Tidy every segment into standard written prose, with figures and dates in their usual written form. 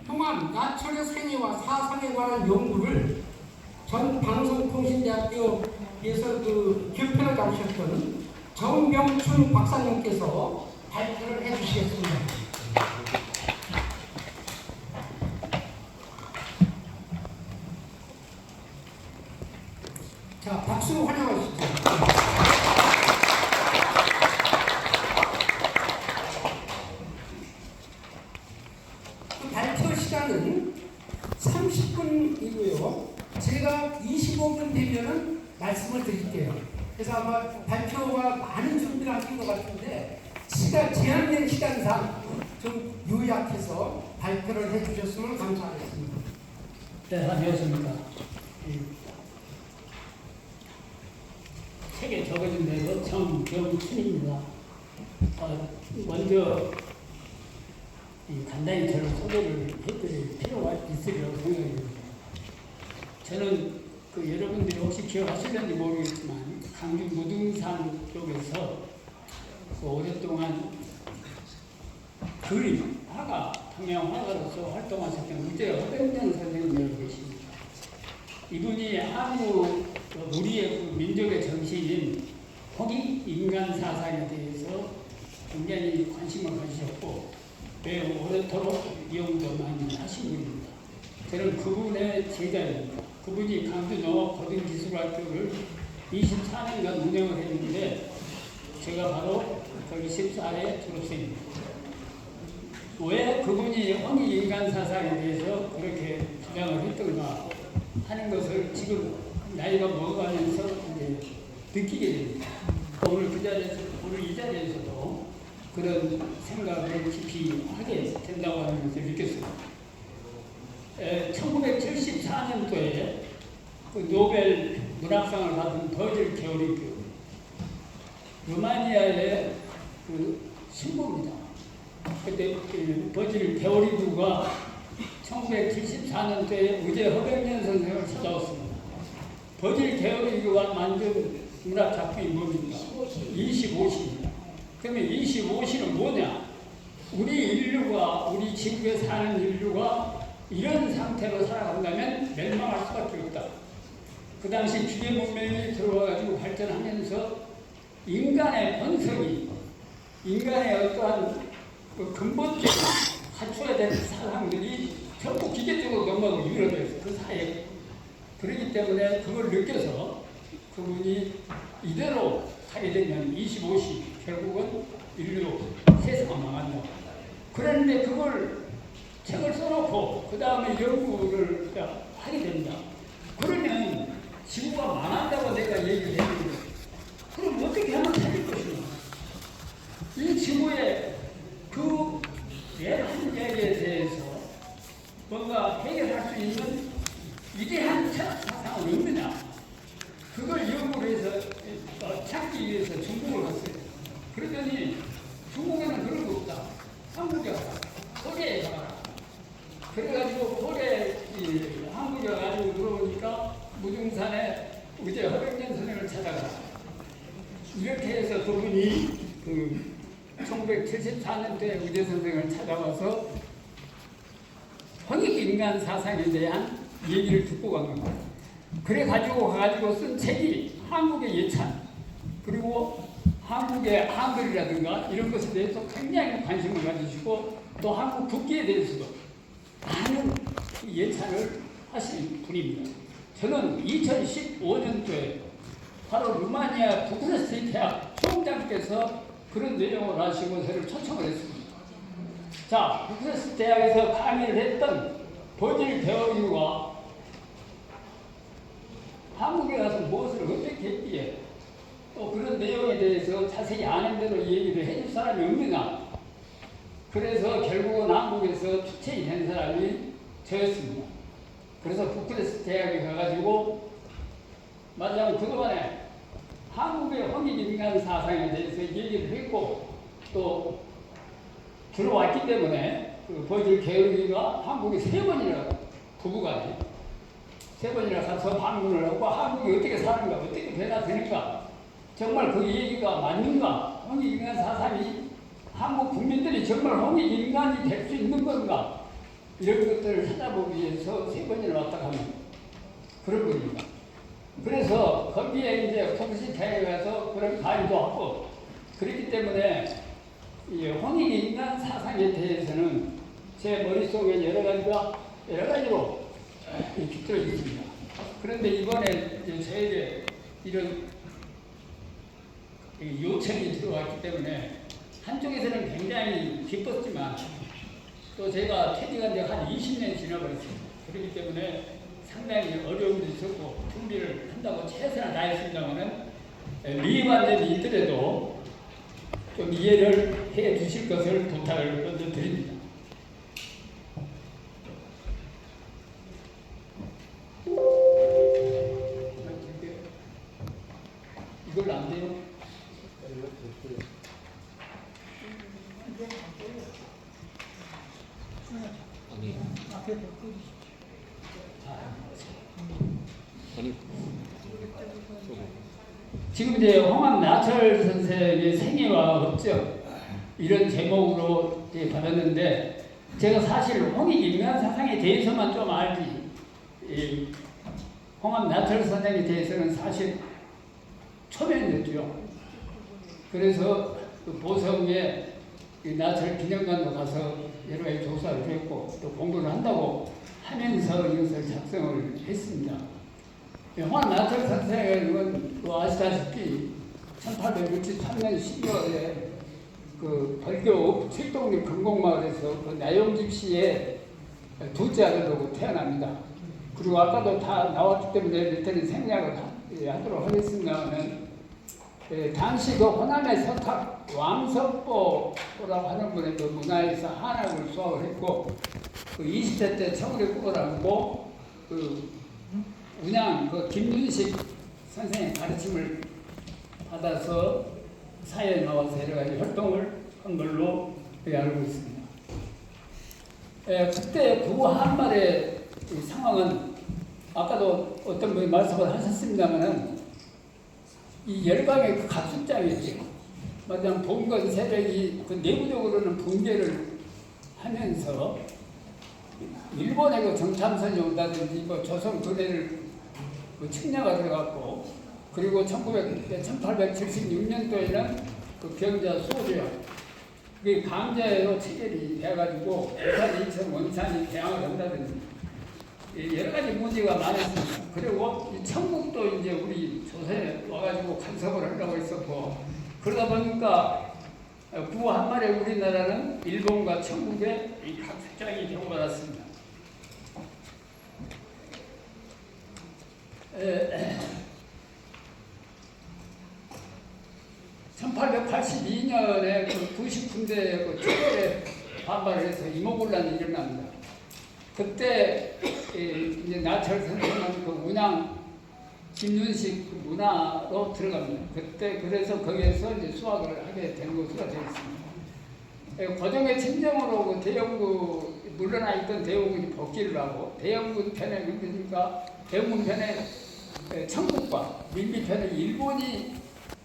통합 나철의 생애와 사상에 관한 연구를 전 방송통신대학교에서 교편을 가르쳤던 정병춘 박사님께서 발표를 해주시겠습니다. 자, 박수로 환영하시죠. 발표 시간은 30분이고요. 제가 25분 되면은 말씀을 드릴게요. 그래서 아마 발표가 많은 준비를 하신 것 같은데 제한된 시간상 좀 요약해서 발표를 해주셨으면 감사하겠습니다. 네, 안녕하십니까. 책에 적어진 대로 정병춘입니다. 먼저 간단히 저를 소개를 해드릴 필요가 있으리라고 생각이 듭니다. 저는 여러분들이 혹시 기억하실는지 모르겠지만 강주 무등산 쪽에서 오랫동안 그림, 화가, 평양 화가로서 활동하셨던 우재 허병정 선생님이 계십니다. 이분이 한국 우리의 민족의 정신인 홍익 인간 사상에 대해서 굉장히 관심을 가지셨고 매우 오래도록 연구도 많이 하신 분입니다. 저는 그분의 제자입니다. 그분이 강주 농업고등기술학교를 24년간 운영을 했는데 제가 바로 거기 14회 졸업생입니다. 왜 그분이 홍익 인간 사상에 대해서 그렇게 주장을 했던가 하는 것을 지금 나이가 먹어가면서 이제 느끼게 됩니다. 오늘 이 자리에서도 그런 생각을 깊이 하게 된다고 하는 것을 느꼈습니다. 1974년도에 노벨 문학상을 받은 버질 게오리그, 루마니아의 신부입니다. 그때 버질 게오리그가 1974년도에 우재 허병년 선생을 찾아왔습니다. 버질 게오리그가 만든 문학 작품이 뭡니까? 25시입니다. 그러면 25시는 뭐냐? 우리 지구에 사는 인류가 이런 상태로 살아간다면 멸망할 수밖에 없다. 그 당시 기계 문명이 들어와가지고 발전하면서 인간의 본성이, 인간의 어떠한 근본적인 갖춰야 되는 사상들이 전부 기계적으로 넘어가고 유럽에서 그 사이에. 그렇기 때문에 그걸 느껴서 그분이 이대로 하게 되면 25시 결국은 인류 세상은 망한다. 그런데 그걸 책을 써놓고 그 다음에 연구를 하게 된다. 그러면 지구가 망한다고 내가 얘기를 했는데 그럼 어떻게 하면 살릴 것인가? 이 지구의 그 대한 얘기에 대해서 뭔가 해결할 수 있는 위대한 철학 사상은 없느냐? 그걸 연구를 해서 찾기 위해서 중국을 갔어요. 그러더니 중국에는 그런 거 없다. 한국에 가라. 코리아에 가라. 그래가지고 한국에 가지고 들어오니까 무등산에 우재 허병년 선생을 찾아가라. 이렇게 해서 그분이 1974년도에 우재 선생을 찾아와서 홍익인간 사상에 대한 얘기를 듣고 간 겁니다. 그래가지고 쓴 책이 한국의 예찬, 그리고 한국의 한글이라든가 이런 것에 대해서 굉장히 관심을 가지시고 또 한국 국기에 대해서도 많은 예찬을 하신 분입니다. 저는 2015년도에 바로 루마니아 부쿠레스트 대학 총장께서 그런 내용을 하시고 저를 초청을 했습니다. 자, 부쿠레스트 대학에서 강의를 했던 버질 게오리그가 한국에 가서 무엇을 어떻게 했기에 또 그런 내용에 대해서 자세히 아는 대로 얘기를 해줄 사람이 없느냐. 그래서 결국은 한국에서 추천이 된 사람이 저였습니다. 그래서 부쿠레스트 대학에 가가지고 말하자면 그동안에 한국의 홍익인간 사상에 대해서 얘기를 했고 또 들어왔기 때문에 버질 게오리그가 한국에 3번이나 부부간에 3번이나 가서 방문을 하고 한국이 어떻게 사는가, 어떻게 변화되는가, 정말 그 얘기가 맞는가, 홍익인간 사상이 한국 국민들이 정말 홍익인간이 될 수 있는 건가, 이런 것들을 찾아보기 위해서 3번이나 왔다 가는 그런 겁니다. 그래서 거기에 이제 공식회에 가서 그런 강의도 하고 그렇기 때문에 이 홍익 인간 사상에 대해서는 제 머릿속에 여러 가지로 깃들어 있습니다. 그런데 이번에 이제 저에게 이런 요청이 들어왔기 때문에 한쪽에서는 굉장히 기뻤지만 또 제가 퇴직한 지 한 20년이 지나버렸습니다. 그렇기 때문에 상당히 어려움도 있었고 준비를 한다고 최선을 다했습니다만은 미완전이 있더라도 좀 이해를 해 주실 것을 부탁을 먼저 드립니다. 이걸로 안 돼요? 아니. 아니. 지금 이제 홍합나철 선생의 생애와 업적 이런 제목으로 받았는데 제가 사실 홍익 인간 사상에 대해서만 좀 알지 홍합나철 선생에 대해서는 사실 초면이었죠. 그래서 그 보성에 나철 기념관도 가서 여러 가지 조사를 했고 또 공부를 한다고 하면서 이것을 작성을 했습니다. 홍합나철 선생은 아시다시피 1863년 12월에 그 벌교 칠동리 금곡마을에서 그 나용집시의 둘째 아들로 태어납니다. 그리고 아까도 다 나왔기 때문에 밑에는 생략을 하도록 하겠습니다만 당시 그 호남의 석학 왕석보라고 하는 분의 그 문화에서 한학을 수학을 했고 그 20대 때 청울에 뽑아라고 그 운양 그 김윤식 선생의 가르침을 받아서 사회에 나와서 여러 가지 활동을 한 걸로 알고 있습니다. 그때 구한말의 상황은 아까도 어떤 분이 말씀을 하셨습니다만은 이 열강의 그 갑순장이었죠. 마냥 봉건 세력이 그 내부적으로는 붕괴를 하면서 일본의 그 정탐선이 온다든지 뭐 조선 군대를 측량가 들어갔고 그리고 1876년도에는 그 병자 소주야 그게 강제로 체결이 돼가지고 부산 인천 원산이 대항을 한다든지 여러 가지 문제가 많았습니다. 그리고 이 청국도 이제 우리 조선에 와가지고 간섭을 하려고 했었고 그러다 보니까 구한말에 우리나라는 일본과 청국의 이 각색장이 경고받았습니다. 1882년에 그 99대 그 초월에 반발을 해서 이모군란이 일어납니다. 그때 이제 나철 선생은 그 운양 김윤식 그 문화로 들어갑니다. 그때 그래서 거기에서 이제 수학을 하게 된 것으로 되어 있습니다. 고종의 친정으로 그 대영구 물러나 있던 대영군이 복귀를 하고 대영군 편에 그러니까 대영군 편에 청국과 밀미 편에 일본이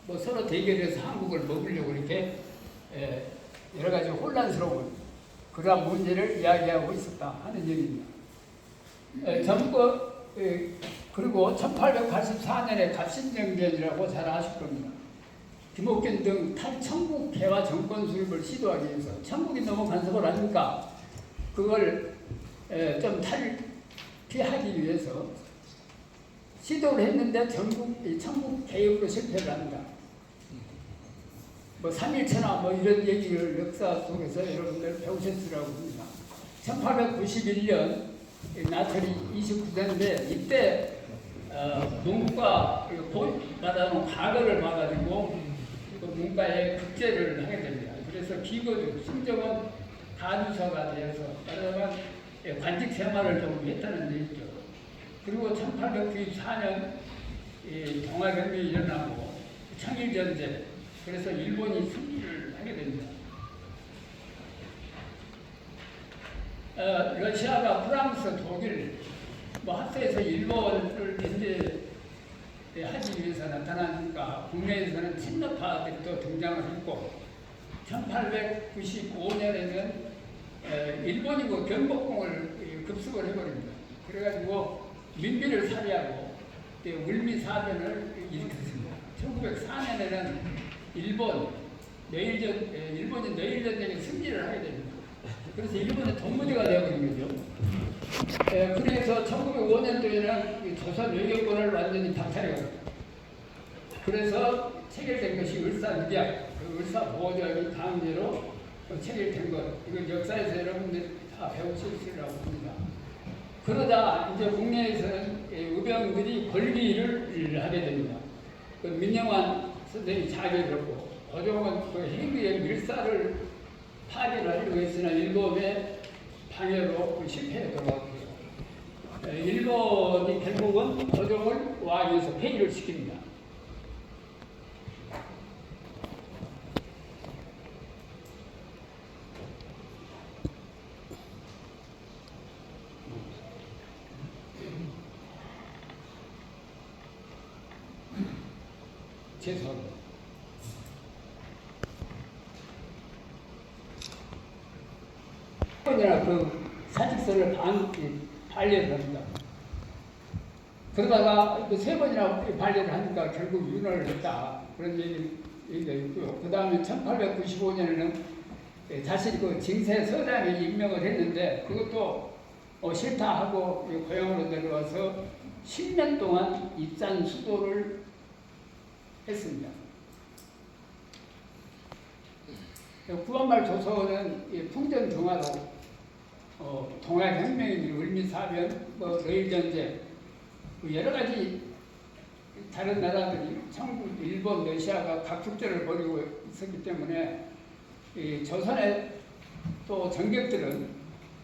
뭐 서로 대결해서 한국을 먹으려고 이렇게 여러 가지 혼란스러운 그러한 문제를 이야기하고 있었다 하는 얘기입니다. 그리고 1884년에 갑신정변이라고 잘 아실 겁니다. 김옥균 등 탈청국 개화 정권 수립을 시도하기 위해서 청국이 너무 간섭을 하니까 그걸 좀 탈피하기 위해서 시도를 했는데 청국 개혁으로 실패를 합니다. 뭐 3.1천하 뭐 이런 얘기를 역사 속에서 여러분들 배우셨으라고 합니다. 1891년 나철이 29세인데 이때 문과 말하는 과거를 봐가지고 그 문과에 국제를 하게 됩니다. 그래서 비거주 심정은 간주사가 되어서 말하자면 관직 생활을 좀 했다는 얘기죠. 그리고 1894년 동아경이 일어나고 청일전쟁 그래서 일본이 승리를 하게 됩니다. 러시아가 프랑스, 독일 뭐 합세해서 일본을 견제하기 위해서 나타나니까 국내에서는 친러파들이 또 등장을 했고 1895년에는 일본이 그 경복궁을 압축을 해버립니다. 그래가지고 민비를 살해하고 울미사변을 일으켰습니다. 1904년에는 일본이 내일전쟁에 승리를 하게 됩니다. 그래서 일본의 동무대가 되어버린 거죠. 그래서 1905년도에는 조선 외교권을 완전히 박탈해갑니다. 그래서 체결된 것이 을사늑약, 을사보호조약이 다음제로 체결된 것. 이건 역사에서 여러분들 다 배우실 수 있으라고 봅니다. 그러다 이제 국내에서는 의병들이 벌기를 하게 됩니다. 그 민영환 선생이 자결을 했고, 고종은 그 해구의 밀사를 파괴를 하려고 했으나 일본의 방해로 실패에 돌아갔고요. 일본이 결국은 고종을 왕위에서 폐위를 시킵니다. 죄송합니다. 그 사직서를 반려를 합니다. 그러다가 세 번이나 반려를 하니까 결국 윤활을 했다. 그런 얘기가 있고요. 그 다음에 1895년에는 다시 그 징세 서장에 임명을 했는데 그것도 싫다 하고 고향으로 내려와서 10년 동안 입산 수도를 했습니다. 구한말 조선은 풍전등화로 동아혁명인 을미사변, 러일전쟁 여러 가지 다른 나라들이 청국, 일본, 러시아가 각축전을 벌이고 있었기 때문에 조선의 또 정객들은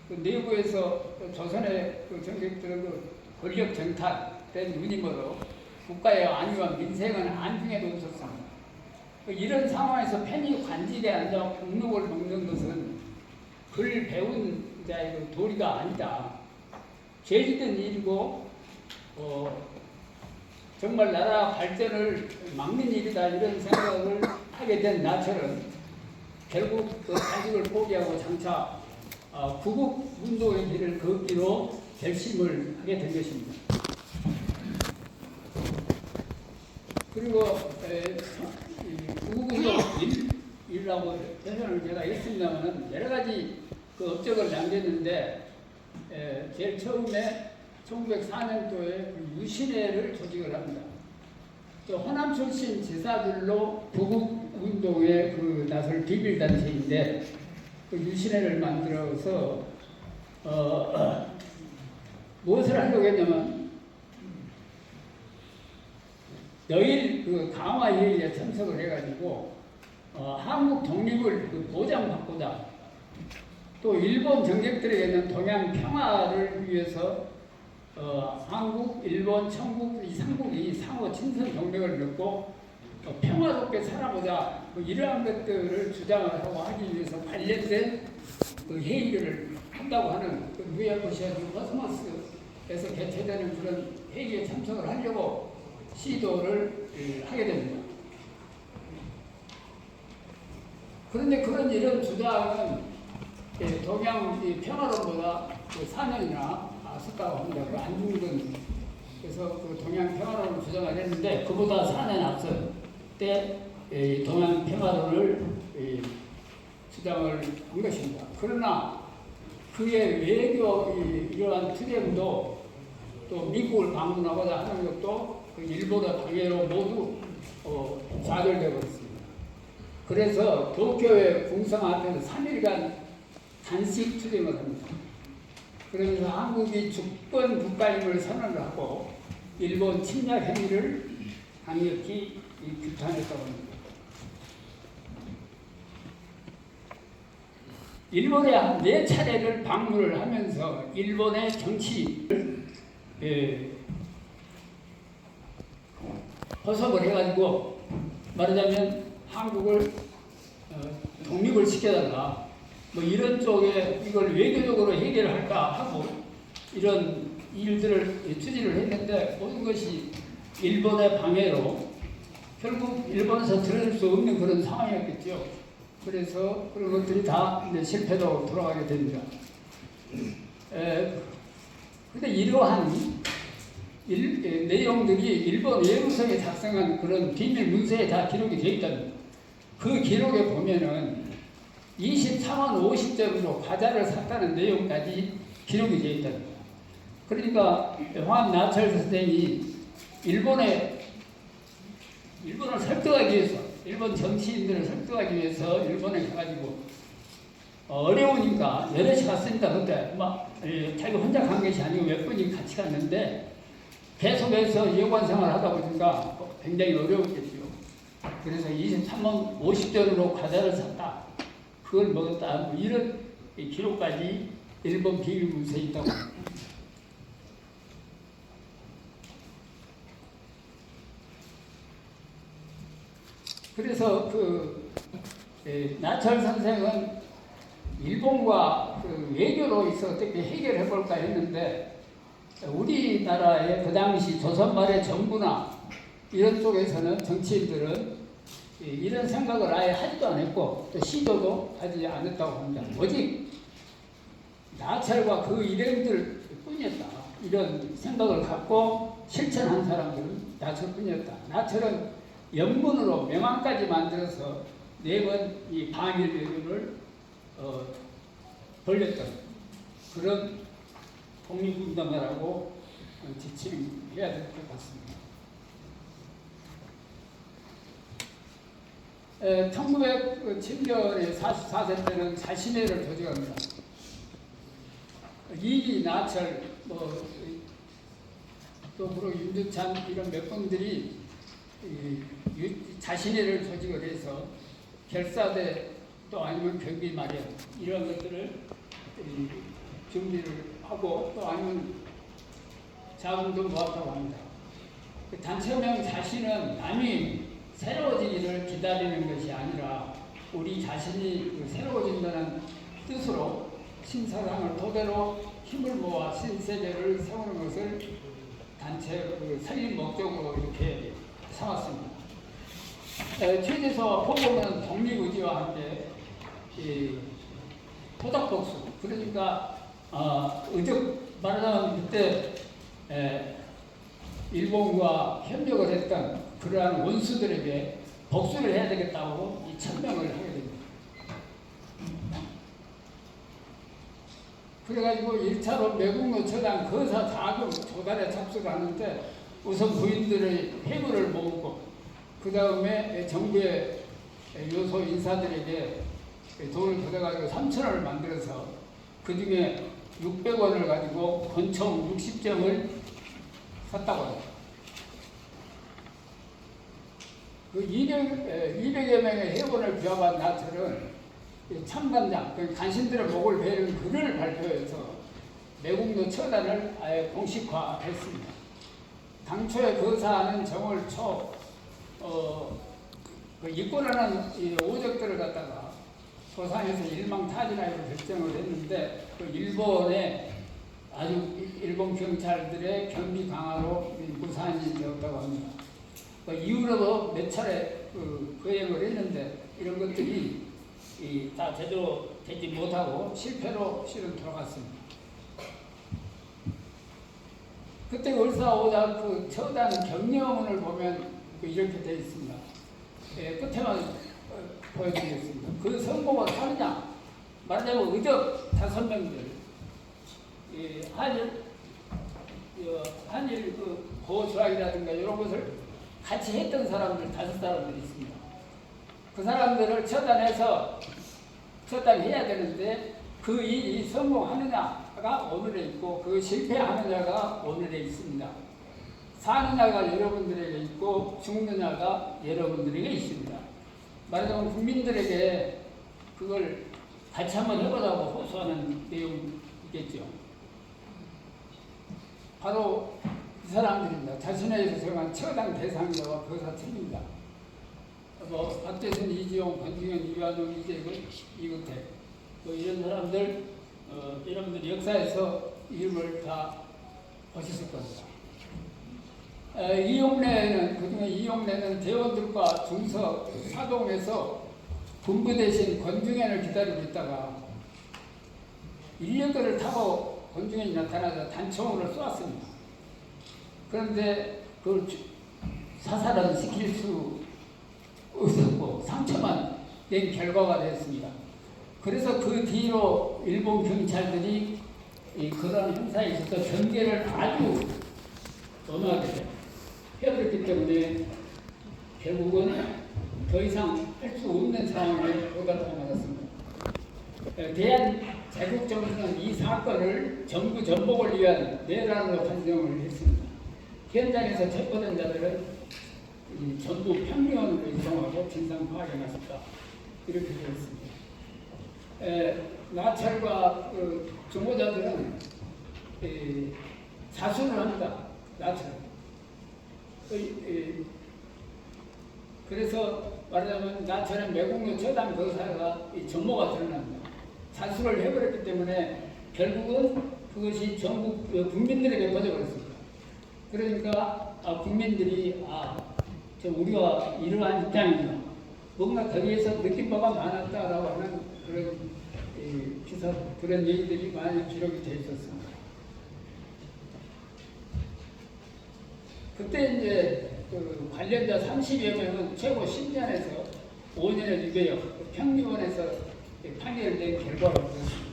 그 내부에서 조선의 그 정객들은 그 권력 정탈된 누님으로 국가의 안위와 민생은 안중에도 없었습니다. 이런 상황에서 편히 관직에 앉아 국록을 먹는 것은 글 배운 자의 도리가 아니다. 죄짓는 일이고 정말 나라 발전을 막는 일이다 이런 생각을 하게 된 나처럼 결국 그 관직을 포기하고 장차 구국운동의 길을 걷기로 결심을 하게 된 것입니다. 그리고 구국운동 일이라고 대선을 제가 했습니다만 여러 가지 그 업적을 남겼는데 제일 처음에 1904년도에 유신회를 조직을 합니다. 또 호남 출신 지사들로 구국운동에 그 나설 비밀단체인데 그 유신회를 만들어서 무엇을 하려고 했냐면 너일 그 강화회의에 참석을 해가지고 한국 독립을 그 보장받고자 또 일본 정객들에게는 동양 평화를 위해서 한국, 일본, 청국 이 삼국이 상호 친선 동맹을 맺고 평화롭게 살아보자 이러한 것들을 주장을 하고 하기 위해서 관련된 그 회의를 한다고 하는 그 뉴욕시아 코스모스에서 개최되는 그런 회의에 참석을 하려고 시도를 하게 됩니다. 그런데 그런 이런 주장은 동양 평화론보다 4년이나 앞섰다고 합니다. 그 안중근 그래서 그 동양 평화론을 주장을 했는데 그보다 4년 앞선 때 동양 평화론을 주장을 한 것입니다. 그러나 그의 외교 이러한 투쟁도 또 미국을 방문하고자 하는 것도 그 일본의 방해로 모두 좌절되고 있습니다. 그래서 도쿄의 궁성 앞에서 3일간 단식 투쟁을 합니다. 그러면서 한국이 주권 국가임을 선언을 하고 일본 침략 행위를 강력히 규탄했다고 합니다. 일본에 한 4차례를 방문을 하면서 일본의 정치를 허섭을 해가지고 말하자면 한국을 독립을 시켜달라 뭐 이런 쪽에 이걸 외교적으로 해결할까 하고 이런 일들을 추진을 했는데 모든 것이 일본의 방해로 결국 일본에서 들어줄 수 없는 그런 상황이었겠죠. 그래서 그런 것들이 다 이제 실패로 돌아가게 됩니다. 근데 이러한 내용들이 일본 외무성에 작성한 그런 비밀 문서에 다 기록이 되어 있다는 그 기록에 보면은 23원 50점으로 과자를 샀다는 내용까지 기록이 되어 있다는 거예요. 그러니까 황남철 선생이 일본을 설득하기 위해서, 일본 정치인들을 설득하기 위해서 일본에 가가지고 어려우니까 여럿이 갔습니다. 그때 자기 혼자 간 것이 아니고 몇 분이 같이 갔는데 계속해서 여관 생활을 하다 보니까 굉장히 어려웠겠죠. 그래서 23원 50전으로 과자를 샀다. 그걸 먹었다. 뭐 이런 기록까지 일본 비밀 문서에 있다고. 그래서 나철 선생은 일본과 외교로 있어 어떻게 해결해 볼까 했는데 우리나라의 그 당시 조선 말의 정부나 이런 쪽에서는 정치인들은 이런 생각을 아예 하지도 않았고 또 시도도 하지 않았다고 합니다. 오직 나철과 그 일행들 뿐이었다. 이런 생각을 갖고 실천한 사람들은 나철뿐이었다. 나철은 영문으로 명함까지 만들어서 4번 이 방일 외교를 벌렸던 그런 독립운동가라고 지칭해야 될 것 같습니다. 1907년에 44세 때는 자신애를 조직합니다. 이기, 나철, 또 그리고 윤두찬 이런 몇 분들이 자신애를 조직을 해서 결사대 또 아니면 경비 마련 이런 것들을 준비를 하고 또 아니면 자금도 모았다고 합니다. 그 단체명 자신은 남이 새로워지기를 기다리는 것이 아니라 우리 자신이 새로워진다는 뜻으로 신사상을 토대로 힘을 모아 신세계를 세우는 것을 단체 설립 목적으로 이렇게 삼았습니다. 최재서와 포고는 독립의지와 함께 토닥복수 그러니까 말하자면 그때 일본과 협력을 했던 그러한 원수들에게 복수를 해야 되겠다고 이 천명을 하게 됩니다. 그래가지고 1차로 매국노 처단 거사 자금 조달에 착수를 하는데 우선 부인들의 회부를 모으고 그 다음에 정부의 요소 인사들에게 돈을 걷어가지고 3,000원을 만들어서 그 중에 600원을 가지고 권총 60점을 샀다고 합니다. 그 200여 명의 회원을 비워간 나철은 참관장, 간신들의 목을 베는 글을 발표해서 매국노 처단을 아예 공식화했습니다. 당초에 거사하는 정월 초 입고라는 오적들을 갖다가 소상에서 일망타진하기로 결정을 했는데 그 일본의 아주 일본 경찰들의 경비 강화로 무산이 되었다고 합니다. 그 이후로도 몇 차례 거행을 했는데 이런 것들이 다 제대로 되지 못하고 실패로 실은 돌아갔습니다. 그때 을사오자 그 처단 경려문을 보면 이렇게 되어 있습니다. 끝에만 보여드리겠습니다. 그 성공을 하느냐? 말하자면 의적 5명들, 한일 그 보조학이라든가 이런 것을 같이 했던 사람들 5사람들이 있습니다. 그 사람들을 처단해야 되는데 그 일이 성공하느냐가 오늘에 있고 그 실패하느냐가 오늘에 있습니다. 사느냐가 여러분들에게 있고 죽느냐가 여러분들에게 있습니다. 말하자면 국민들에게 그걸 같이 한번 해보자고 호소하는 내용이겠죠. 바로 이 사람들입니다. 자신에게서 정한 처단 대상자와 거사팀입니다. 박대선, 이지용, 권중현, 이완용, 이재근, 이근택 이런 사람들 여러분들 역사에서 이름을 다 보셨을 겁니다. 이용래는 그중에 이용래는 대원들과 중서 사동에서 군부 대신 권중현을 기다리고 있다가 인력거를 타고 권중현이 나타나서 단총으로 쏘았습니다. 그런데 그걸 사살은 시킬 수 없었고 상처만 낸 결과가 되었습니다. 그래서 그 뒤로 일본 경찰들이 그런 행사에 있어서 경계를 아주 엄하게 해버렸기 때문에 결국은 더 이상 할 수 없는 상황에 도달하고 말았습니다. 대한제국정부는 이 사건을 정부 전복을 위한 내란으로 판정을 했습니다. 현장에서 체포된 자들은 전부 평리원으로 이송하고 진상 파악에 나섰다. 이렇게 되었습니다. 나찰과 정보자들은 자수를 합니다. 나찰. 그래서 말하자면 나처럼 매국노 처단 거사가 전모가 드러납니다. 자수를 해버렸기 때문에 결국은 그것이 전국 국민들에게 퍼져버렸습니다. 그러니까 국민들이 우리가 이러한 입장이구나. 뭔가 거기에서 느낀 바가 많았다라고 하는 그런 기사, 그런 얘기들이 많이 기록이 되어 있었습니다. 그때 이제 관련자 30여 명은 최고 10년에서 5년의 유배역, 평리원에서 판결된 결과로 그렇습니다.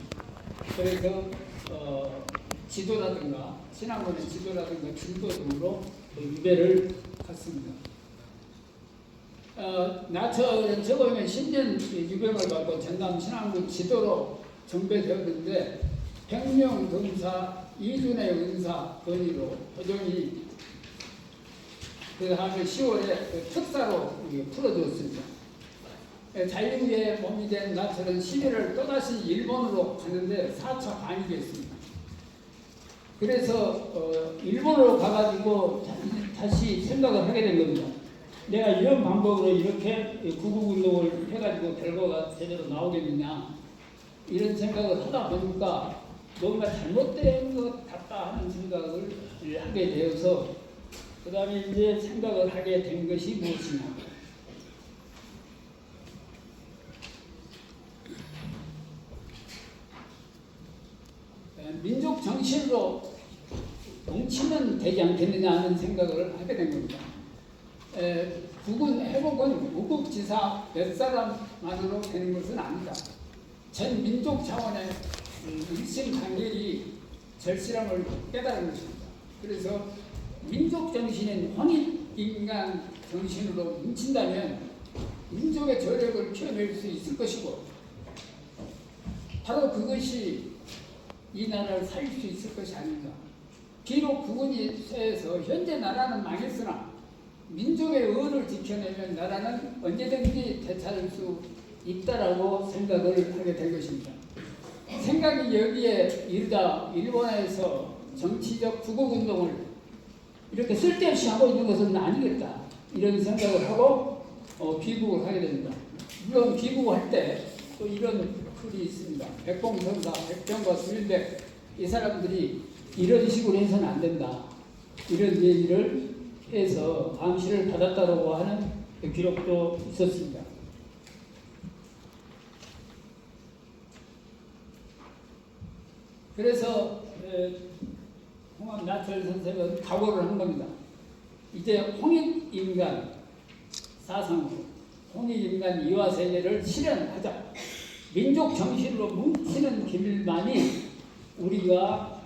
그래서 지도라든가 신앙원의 지도라든가 중도 등으로 유배를 갔습니다. 나처는 적어보면 10년 유배를 받고 전남 신앙군 지도로 정배되었는데 백명 검사 이준의 은사 건의로 도정이 그 다음에 10월에 특사로 풀어주었습니다. 자유의 몸이 된 나처는 11월 또다시 일본으로 가는데 4차 반이 됐습니다. 그래서 일본으로 가가지고 다시 생각을 하게 된 겁니다. 내가 이런 방법으로 이렇게 구국운동을 해가지고 결과가 제대로 나오겠느냐 이런 생각을 하다 보니까 뭔가 잘못된 것 같다 하는 생각을 하게 되어서 그 다음에 이제 생각을 하게 된 것이 무엇이냐. 민족 정신으로 뭉치면 되지 않겠느냐 하는 생각을 하게 된 겁니다. 국은 회복은 우국지사 몇 사람만으로 되는 것은 아니다. 전 민족 차원의 일심단결이 절실함을 깨달은 것입니다. 그래서 민족 정신인 황인인간 정신으로 뭉친다면 민족의 저력을 키워낼 수 있을 것이고 바로 그것이 이 나라를 살릴 수 있을 것이 아닌가. 비록 국군이 쇠해서 현재 나라는 망했으나 민족의 의를 지켜내면 나라는 언제든지 되찾을 수 있다라고 생각을 하게 된 것입니다. 생각이 여기에 이르다 일본에서 정치적 구국운동을 이렇게 쓸데없이 하고 있는 것은 아니겠다. 이런 생각을 하고 귀국을 하게 됩니다. 물론 귀국할 때 또 이런 풀이 있습니다. 백봉선사, 백병과 수일백 이 사람들이 이런 식으로 해서는 안 된다. 이런 얘기를 해서 감시를 받았다고 하는 기록도 있었습니다. 그래서 홍합 나철 선생은 각오를 한 겁니다. 이제 홍익인간 사상으로 홍익인간 이화세계를 실현하자. 민족 정신으로 뭉치는 길만이 우리가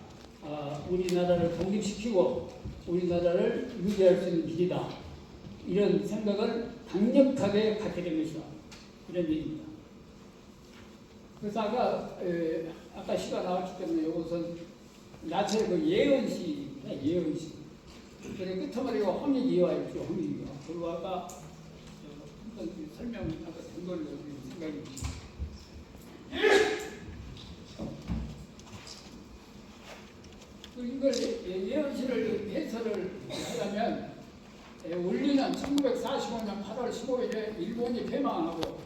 우리나라를 독립시키고 우리나라를 유지할 수 있는 길이다. 이런 생각을 강력하게 갖게 된 것이다. 이런 얘기입니다. 그래서 아까 시가 나왔기 때문에 이것은 나철의 그 예언시. 그래 끝머리가 홍익이화 있죠. 홍익이화. 그리고 아까 한번 설명 아까 된 걸로 생각이 듭니다. 이걸 예언시를 해설을 하려면 원리는 1945년 8월 15일에 일본이 패망하고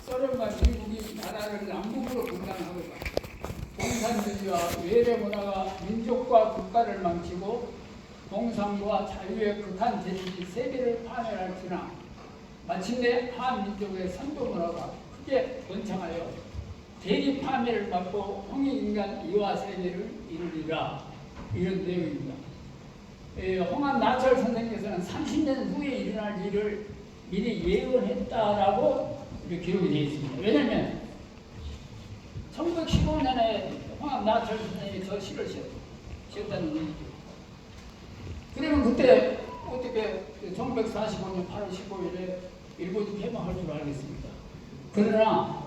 소련과 미국이 나라를 남북으로 분단하고 공산주의와 외래 문화가 민족과 국가를 망치고 공산과 자유의 극한 제국이 세계를 파멸할지나 마침내 한민족의 선도 문화가 크게 번창하여 대리 파멸을 받고 홍익인간 이화 세계를 이르리라 이런 내용입니다. 홍합 나철 선생님께서는 30년 후에 일어날 일을 미리 예언했다라고 이렇게 기록이 되어 있습니다. 왜냐하면 1915년에 홍합 나철 선생님이 저 시를 지었다는 얘기죠. 그러면 그때 어떻게 1945년 8월 15일에 일본이 폐망할 줄 알겠습니다. 그러나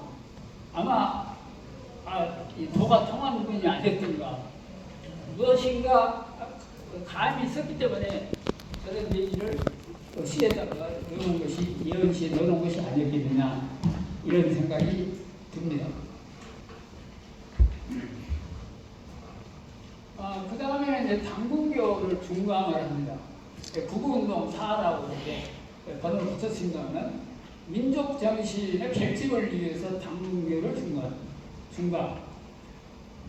아마 이 도가 통하는 분이 아니었던가 무엇인가 감이 있었기 때문에 저런 얘기를 시에다가 넣어놓은 것이 예언시에 넣어놓은 것이 아니었겠느냐 이런 생각이 듭니다. 그 다음에 이제 당군교를 중광을 합니다. 구구운동 4라고 이렇게 번호를 붙였습니다만 민족 정신의 결집을 위해서 당군교를 중광.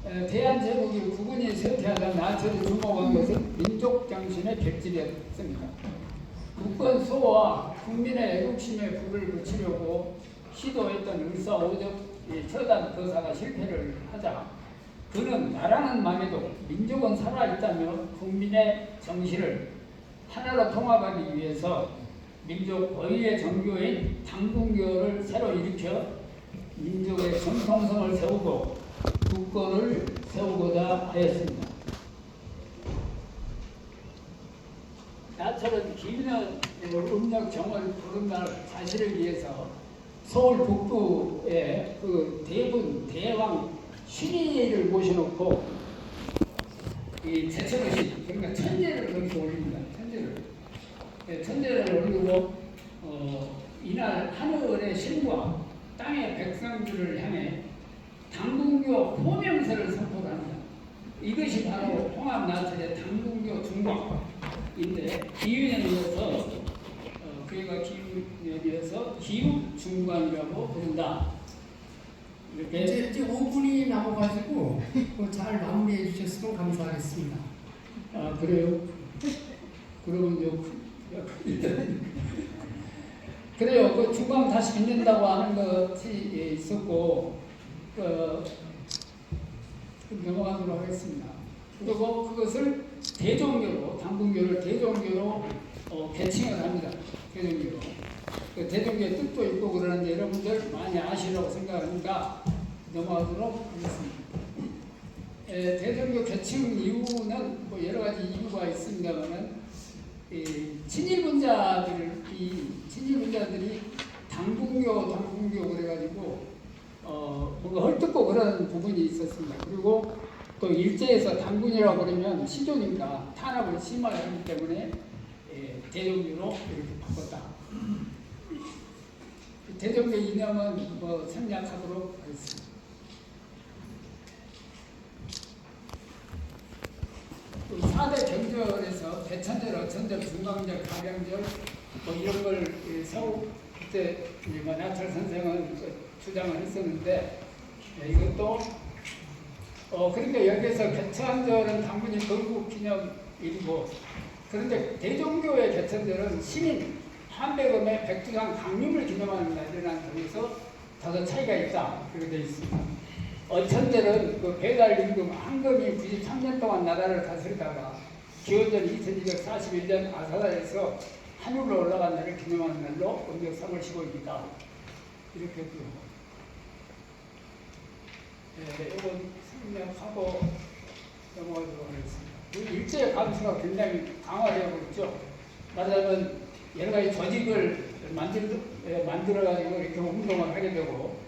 대한제국이 국군이 쇠퇴하다 나처리 주목한 것은 민족 정신의 결집이었습니다. 국권 소와 국민의 애국심에 불을 붙이려고 시도했던 을사오적 처단 거사가 실패를 하자 그는 나라는 망해도 민족은 살아있다며 국민의 정신을 하나로 통합하기 위해서 민족 고유의 정교인 당군교를 새로 일으켜 민족의 정통성을 세우고 국권을 세우고자 하였습니다. 나처럼 긴 음력 정월 보름날 사실을 위해서 서울 북부에 그 대왕 신의를 모셔놓고 이 제철의식 그러니까 천재를 거기서 올립니다. 천재를 올리고 이날 하늘의 신과 땅의 백성들을 향해 당군교 호명서를 선포합니다. 이것이 바로 홍합나철의 당군교 중광인데 기운에 이어서 그가 기운에 비해서 기운중광이라고 부른다. 이렇게 이제 5분이 남아가지고 잘 마무리해 주셨으면 감사하겠습니다. 그래요? 그러면 일단 그래요. 그 중광 다시 빚는다고 하는 것이 있었고 넘어가도록 하겠습니다. 그리고 그것을 대종교로 당군교를 대종교로 개칭을 합니다. 대종교로. 그 대종교의 뜻도 있고 그러는데 여러분들 많이 아시라고 생각하니까 넘어가도록 하겠습니다. 대종교 개칭 이유는 뭐 여러 가지 이유가 있습니다만은 친일분자들이 당군교 그래가지고 뭔가 헐뜯고 그런 부분이 있었습니다. 그리고 또 일제에서 당군이라고 그러면 시종입니다. 탄압을 심하게 하기 때문에 대종교로 이렇게 바꿨다. 대종교 이념은 뭐 생략하도록 하겠습니다. 또 4대 경절에서 대천절, 어천절, 중광절, 가병절 뭐 이런 걸 그때 나철 선생은 주장을 했었는데 이것도 그러니까 여기에서 개천절은 당군이 건국 기념일이고 그런데 대종교의 개천절은 시민 한백음의 백두산 강림을 기념하는 날이라는 점에서 다소 차이가 있다 그렇게 되어 있습니다. 어천절은 그 배달 임금 한금이 93년 동안 나라를 다스리다가 기원전 2241년 아사다에서 하늘로 올라간 날을 기념하는 날로 음력 3월 15일이다. 이렇게 이건 생략하고 넘어가도록 하겠습니다. 일제의 감수가 굉장히 강화되고 있죠. 말하자면 여러 가지 조직을 만들어가지고 이렇게 운동을 하게 되고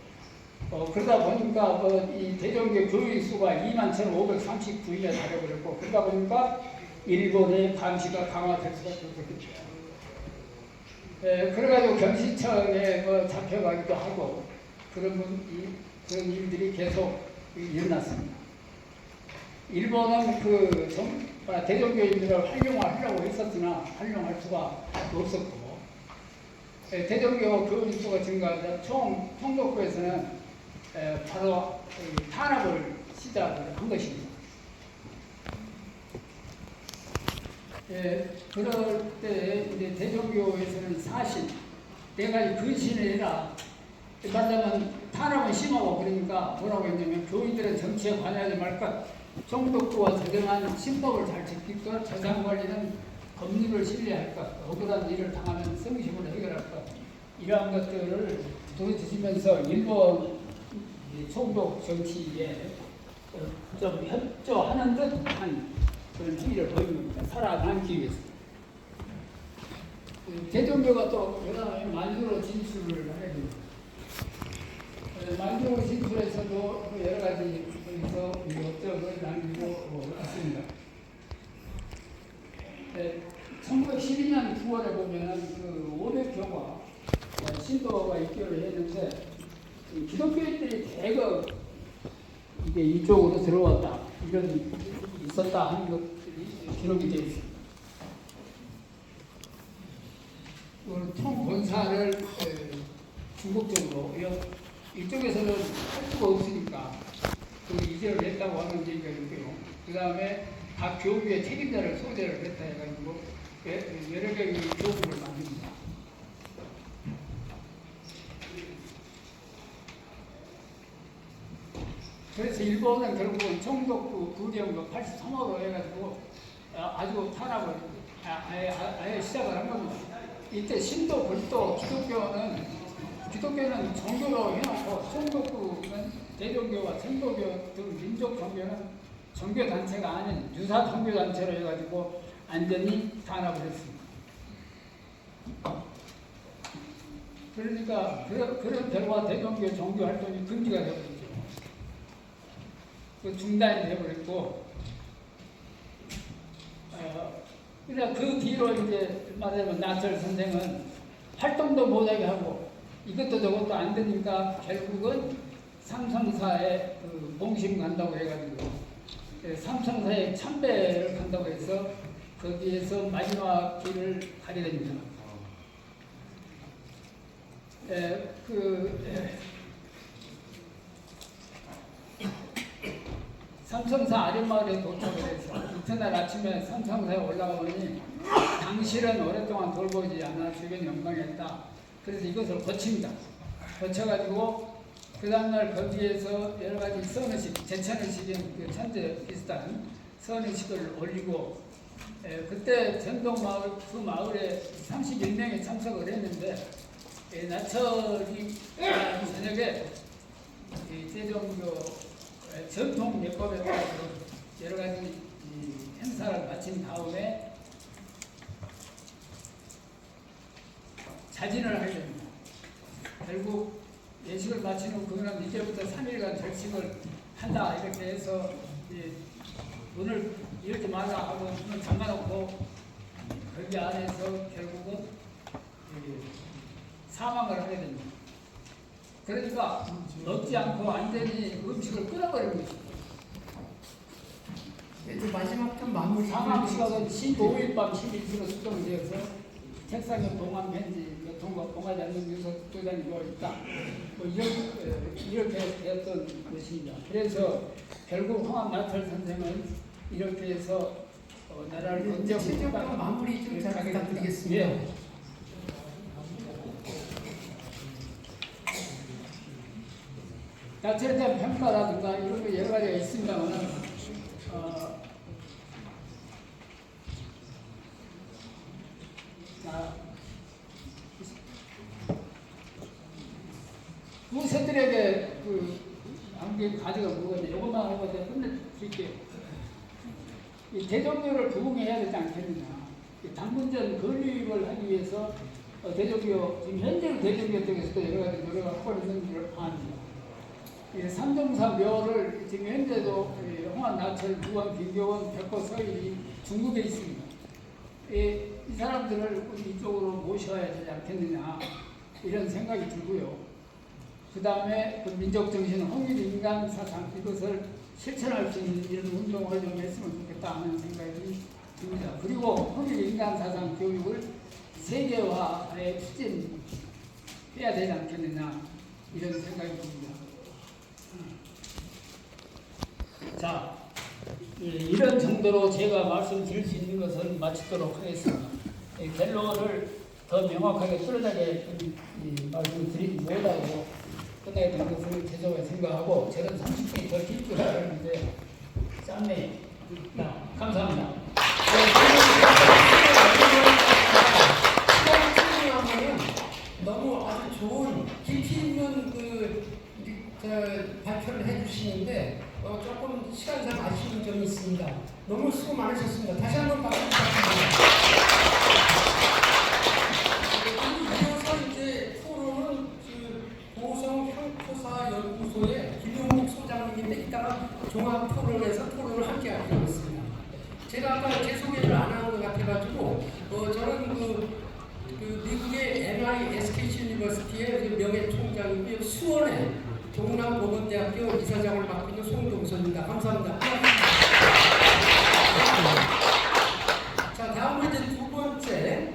그러다 보니까 이 대종교 교인 수가 21,539일에 달해버렸고 그러다 보니까 일본의 감시가 강화될 수밖에 없겠죠. 그래가지고 경시청에 잡혀가기도 하고 그런 일들이 계속 일어났습니다. 일본은 대종교인들을 활용하려고 했었으나 활용할 수가 없었고 대종교 교인 수가 증가하자 총독부에서는 바로 탄압을 시작을 한 것입니다. 그럴 때 이제 대종교에서는 사신, 내가 근신을 해라. 말하자면 탄압은 심하고 그러니까 뭐라고 했냐면 교인들은 정치에 관여하지 말 것, 총독부와 제정한 신법을 잘 지킬까? 재산관리는 법률을 신뢰할까? 억울한 일을 당하면 성심으로 해결할까? 이러한 것들을 두드리면서 일본 총독 정치에 좀 협조하는 듯한 그런 행위를 보입니다. 살아남기 위해서. 대종교가 또 그다음에 만주로 진출을 하게 됩니다. 만주로 진출해서도 여러 가지 거기서 업적을 남기고 있습니다. 1912년 9월에 보면 그 500교가 신도가 입교를 했는데 기독교인들이 대거 이게 이쪽으로 들어왔다 이런 일이 있었다 하는 것들이 기록이 되어 있습니다. 총 권사를 중국적으로 이쪽에서는 할 수가 없으니까 그 이제를 했다고 하는 얘기가 있고요. 그 다음에 각 교구의 책임자를 소재를 했다 해가지고 여러 개의 교구를 만듭니다. 그래서 일본은 결국은 총독부 부정부 83호로 해가지고 아주 탄압을 아예 시작을 한 겁니다. 이때 신도, 불도, 기독교는 종교로 해놓고 총독부는 대종교와 천도교 등 민족 종교는 종교단체가 아닌 유사 종교단체로 해가지고 완전히 탄압을 했습니다. 그러니까 그런 결과 대종교 종교 활동이 금지가 되어버렸죠. 그 중단이 되어버렸고, 그러니까 그 뒤로 이제 말하자면 나철 선생은 활동도 못하게 하고 이것도 저것도 안 되니까 결국은 삼성사에 그 봉심 간다고 해가지고 삼성사에 참배를 간다고 해서 거기에서 마지막 길을 가게 됩니다. 삼성사 아랫마을에 도착을 해서 이튿날 아침에 삼성사에 올라가보니 당실은 오랫동안 돌보지 않아 주변 영광했다. 그래서 이것을 고칩니다. 고쳐가지고 그 다음날 거기에서 여러 가지 선의식, 제천의식인 그 천재 비슷한 선의식을 올리고 그때 전동마을 그 마을에 31명이 참석을 했는데 나철이 저녁에 대종교 전통 예법에 따라서 여러 가지 행사를 마친 다음에 자진을 하게 됩니다. 결국 예식을 마친 후 그는 이제부터 3일간 절식을 한다 이렇게 해서 문을 이렇게 말라 하고 문을 잠가놓고 거기 안에서 결국은 사망을 하게 됩니다. 그러니까 먹지 않고 완전히 음식을 끊어버리는 것입니다. 마지막 좀 마무리. 사망 시각은 15일 밤 11시로 수정되어서 책상에 봉한 편지, 교통과 봉하지 않는 유서 도장이 되어 있다. 뭐 이렇게 되었던 것입니다. 그래서 결국 황암나철 선생은 이렇게 해서 나라를 최종과 마무리 좀 잘 부탁드리겠습니다. 예. 나철에 대한 평가라든가 이런 거 여러 가지가 있습니다만 후세들에게 한개 가지가 뭐거든요. 이것만 하고 제가 끝내드릴게요. 이 대종교를 부흥해야 되지 않겠느냐. 당분전 건립을 하기 위해서 대종교, 지금 현재 대종교 쪽에서도 여러 가지 노력을 하고 있는 걸 압니다. 삼종사 묘를 지금 현재도 홍한, 나철, 무원, 비교원, 백호, 서일이 중국에 있습니다. 이 사람들을 이쪽으로 모셔야 되지 않겠느냐 이런 생각이 들고요. 그 다음에 그 민족정신, 홍일인간 사상 이것을 실천할 수 있는 이런 운동을 좀 했으면 좋겠다 하는 생각이 듭니다. 그리고 홍일인간 사상 교육을 세계화에 추진해야 되지 않겠느냐 이런 생각이 듭니다. 자, 이런 정도로 제가 말씀드릴 수 있는 것은 마치도록 하겠습니다. 결론을 더 명확하게 뚜렷하게 말씀을 드리지 못하고 끝나게 된 것을 죄송하게 생각하고 저는 30분이 더 길게 하는데 안내. 감사합니다. 시간을 너무 아주 좋은 깊이 있는 발표를 해주시는데 조금 시간상 아쉬운 점이 있습니다. 너무 수고 많으셨습니다. 다시 한번 박수 부탁드립니다. 이어서 이제 토론은 보성 향토사 연구소의 김용국 소장님인데 이따가 종합 토론에서 토론을 함께 하기로 했습니다. 제가 아까 제 소개를 안 한 것 같아가지고 저는 미국의 NISK 유니버시티의 명예 총장이고요. 수원의 동남보건대학교 이사장을 맡고 있는 송동선입니다. 감사합니다. 자, 다음으로 이제 두 번째